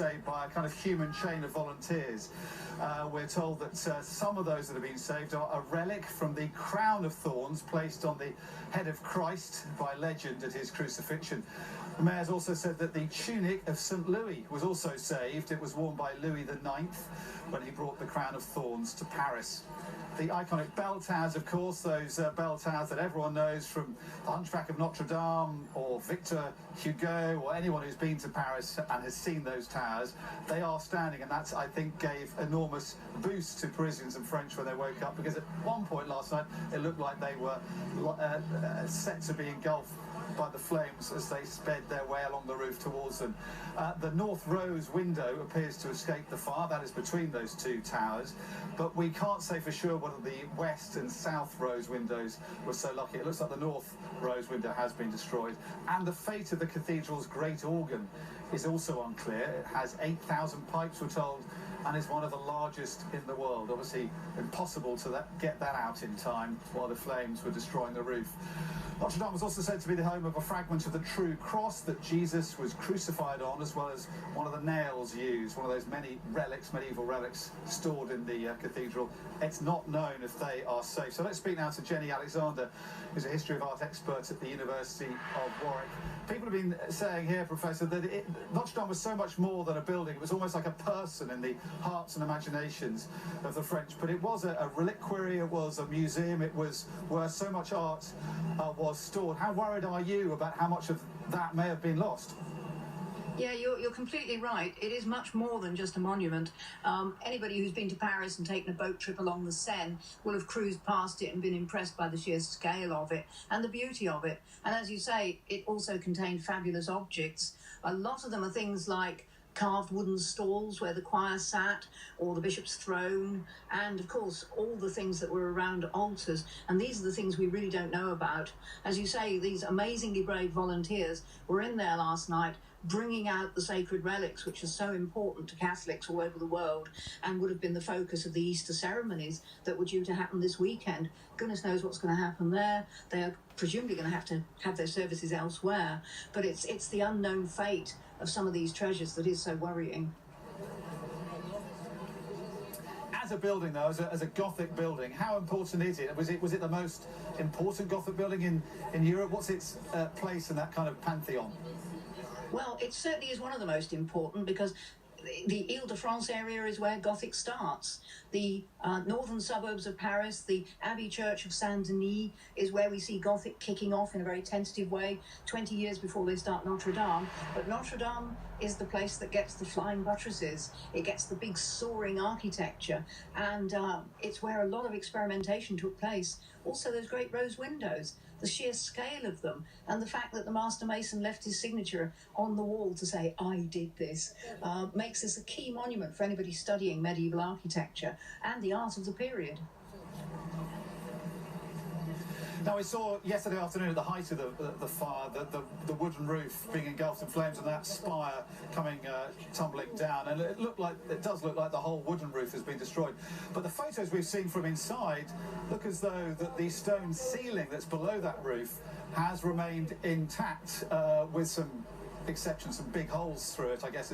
saved by a kind of human chain of volunteers. We're told that some of those that have been saved are a relic from the crown of thorns placed on the head of Christ by legend at his crucifixion. The mayor's also said that the tunic of St. Louis was also saved. It was worn by Louis IX when he brought the crown of thorns to Paris. The iconic bell towers, of course, those bell towers that everyone knows from the Hunchback of Notre Dame or Victor Hugo or anyone who's been to Paris and has seen those towers, they are standing, and that's, I think, gave enormous boost to Parisians and French when they woke up, because at one point last night it looked like they were set to be engulfed by the flames as they sped their way along the roof towards them. The north rose window appears to escape the fire, that is between those two towers, but we can't say for sure whether the west and south rose windows were so lucky. It looks like the north rose window has been destroyed, and the fate of the cathedral's great organ is also unclear. It has 8,000 pipes, we're told, and is one of the largest in the world. Obviously impossible to get that out in time while the flames were destroying the roof. Notre Dame was also said to be the home of a fragment of the true cross that Jesus was crucified on, as well as one of the nails used, one of those many relics, medieval relics, stored in the cathedral. It's not known if they are safe. So let's speak now to Jenny Alexander, who's a history of art expert at the University of Warwick. People have been saying here, Professor, that Notre Dame was so much more than a building. It was almost like a person in the hearts and imaginations of the French. But it was a reliquary, it was a museum, it was where so much art was stored. How worried are you about how much of that may have been lost? Yeah, you're completely right. It is much more than just a monument. Anybody who's been to Paris and taken a boat trip along the Seine will have cruised past it and been impressed by the sheer scale of it and the beauty of it. And as you say, it also contained fabulous objects. A lot of them are things like carved wooden stalls where the choir sat, or the bishop's throne, and of course all the things that were around altars. And these are the things we really don't know about. As you say, these amazingly brave volunteers were in there last night bringing out the sacred relics, which are so important to Catholics all over the world and would have been the focus of the Easter ceremonies that were due to happen this weekend. Goodness knows what's going to happen there. They're presumably going to have their services elsewhere, but it's the unknown fate of some of these treasures that is so worrying. As a building, though, as a Gothic building, how important is it? Was it the most important Gothic building in Europe? What's its place in that kind of pantheon? Well, it certainly is one of the most important, because the Ile-de-France area is where Gothic starts. The northern suburbs of Paris, the Abbey Church of Saint-Denis, is where we see Gothic kicking off in a very tentative way 20 years before they start Notre Dame. But Notre Dame is the place that gets the flying buttresses. It gets the big soaring architecture, and it's where a lot of experimentation took place. Also those great rose windows, the sheer scale of them, and the fact that the master mason left his signature on the wall to say, "I did this," makes this a key monument for anybody studying medieval architecture and the art of the period. Now, we saw yesterday afternoon at the height of the fire the wooden roof being engulfed in flames and that spire coming tumbling down, and it does look like the whole wooden roof has been destroyed. But the photos we've seen from inside look as though that the stone ceiling that's below that roof has remained intact, with some exceptions, some big holes through it, I guess,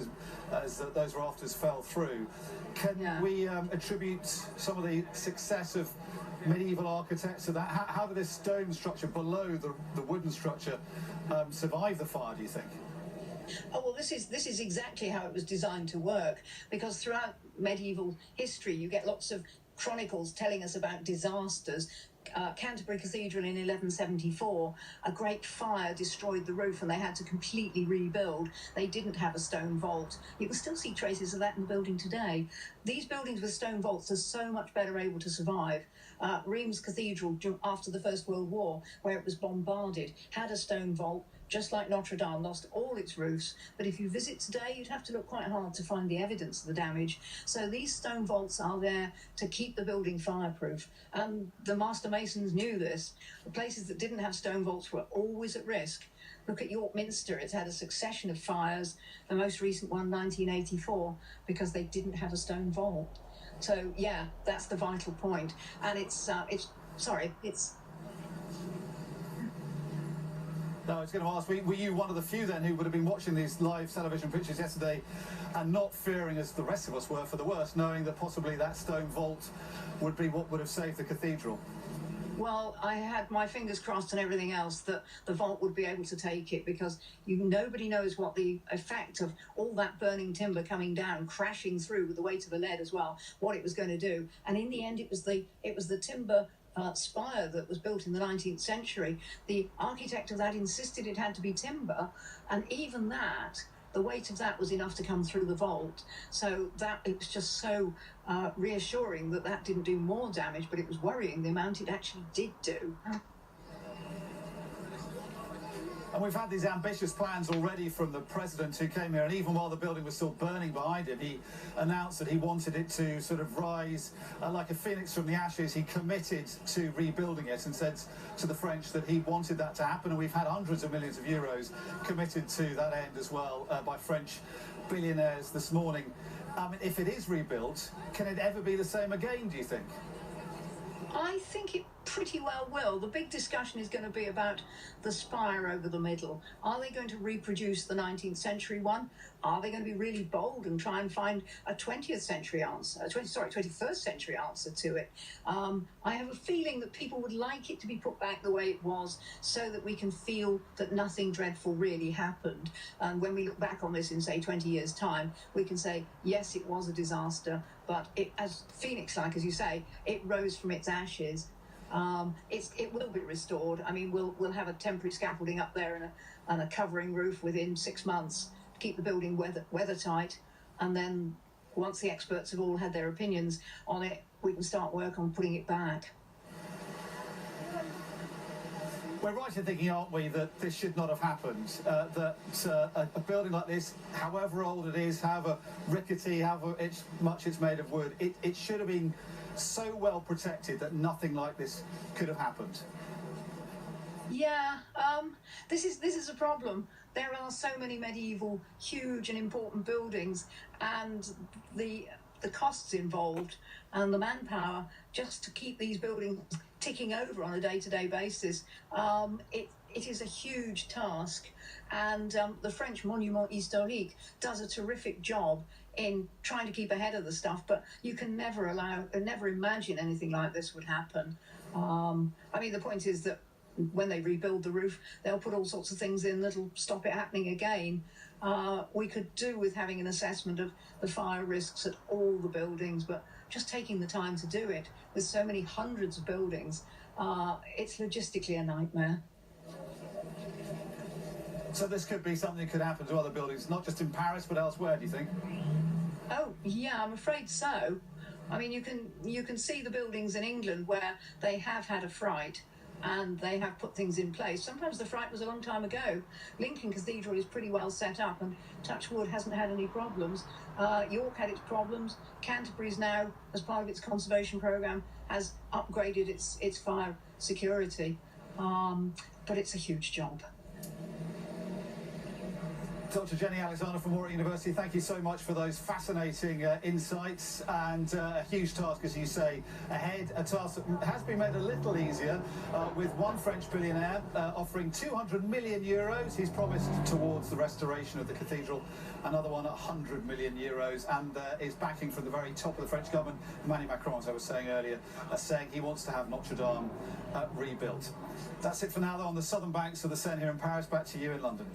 as those rafters fell through. Can we attribute some of the success of medieval architects to that? How did this stone structure below the wooden structure survive the fire, do you think? Oh, well, this is exactly how it was designed to work, because throughout medieval history you get lots of chronicles telling us about disasters. Canterbury Cathedral in 1174, a great fire destroyed the roof and they had to completely rebuild. They didn't have a stone vault. You can still see traces of that in the building today. These buildings with stone vaults are so much better able to survive. Reims Cathedral, after the First World War, where it was bombarded, had a stone vault, just like Notre Dame, lost all its roofs. But if you visit today, you'd have to look quite hard to find the evidence of the damage. So these stone vaults are there to keep the building fireproof. And the master masons knew this. The places that didn't have stone vaults were always at risk. Look at York Minster. It's had a succession of fires, the most recent one, 1984, because they didn't have a stone vault. So, yeah, that's the vital point. And it's No, I was going to ask, were you one of the few then who would have been watching these live television pictures yesterday and not fearing, as the rest of us were, for the worst, knowing that possibly that stone vault would be what would have saved the cathedral? Well, I had my fingers crossed and everything else that the vault would be able to take it, because nobody knows what the effect of all that burning timber coming down, crashing through with the weight of the lead as well, what it was going to do. And in the end, it was the timber spire that was built in the 19th century. The architect of that insisted it had to be timber, and even that, the weight of that was enough to come through the vault. So that it was just so reassuring that that didn't do more damage, but it was worrying the amount it actually did do. And we've had these ambitious plans already from the president who came here, and even while the building was still burning behind him, he announced that he wanted it to sort of rise like a phoenix from the ashes. He committed to rebuilding it and said to the French that he wanted that to happen, and we've had hundreds of millions of euros committed to that end as well by French billionaires this morning. If it is rebuilt, can it ever be the same again, do you think? I think it pretty well will. The big discussion is going to be about the spire over the middle. Are they going to reproduce the 19th century one? Are they going to be really bold and try and find a 20th century answer, 21st century answer to it? I have a feeling that people would like it to be put back the way it was, so that we can feel that nothing dreadful really happened. And when we look back on this in, say, 20 years' time, we can say, yes, it was a disaster, but it, as phoenix-like, as you say, it rose from its ashes. It will be restored. I mean, we'll have a temporary scaffolding up there and a covering roof within 6 months to keep the building weather-tight. And then once the experts have all had their opinions on it, we can start work on putting it back. We're right in thinking, aren't we, that this should not have happened, that a building like this, however old it is, however rickety, however much it's made of wood, it should have been so well protected that nothing like this could have happened. Yeah, this is a problem. There are so many medieval, huge and important buildings, and the costs involved and the manpower just to keep these buildings ticking over on a day-to-day basis. It is a huge task, and the French Monument Historique does a terrific job in trying to keep ahead of the stuff, but you can never imagine anything like this would happen. I mean, the point is that when they rebuild the roof, they'll put all sorts of things in that'll stop it happening again. We could do with having an assessment of the fire risks at all the buildings, but just taking the time to do it with so many hundreds of buildings, it's logistically a nightmare. So this could be something that could happen to other buildings, not just in Paris, but elsewhere, do you think? Oh, yeah, I'm afraid so. I mean, you can see the buildings in England where they have had a fright and they have put things in place. Sometimes the fright was a long time ago. Lincoln Cathedral is pretty well set up, and touch wood, hasn't had any problems. York had its problems. Canterbury's now, as part of its conservation programme, has upgraded its fire security. But it's a huge job. Dr. Jenny Alexander from Warwick University, thank you so much for those fascinating insights, and a huge task, as you say, ahead. A task that has been made a little easier with one French billionaire offering 200 million euros. He's promised towards the restoration of the cathedral. Another one, 100 million euros, and is backing from the very top of the French government, Emmanuel Macron, as I was saying earlier, saying he wants to have Notre Dame rebuilt. That's it for now, though, on the southern banks of the Seine here in Paris. Back to you in London.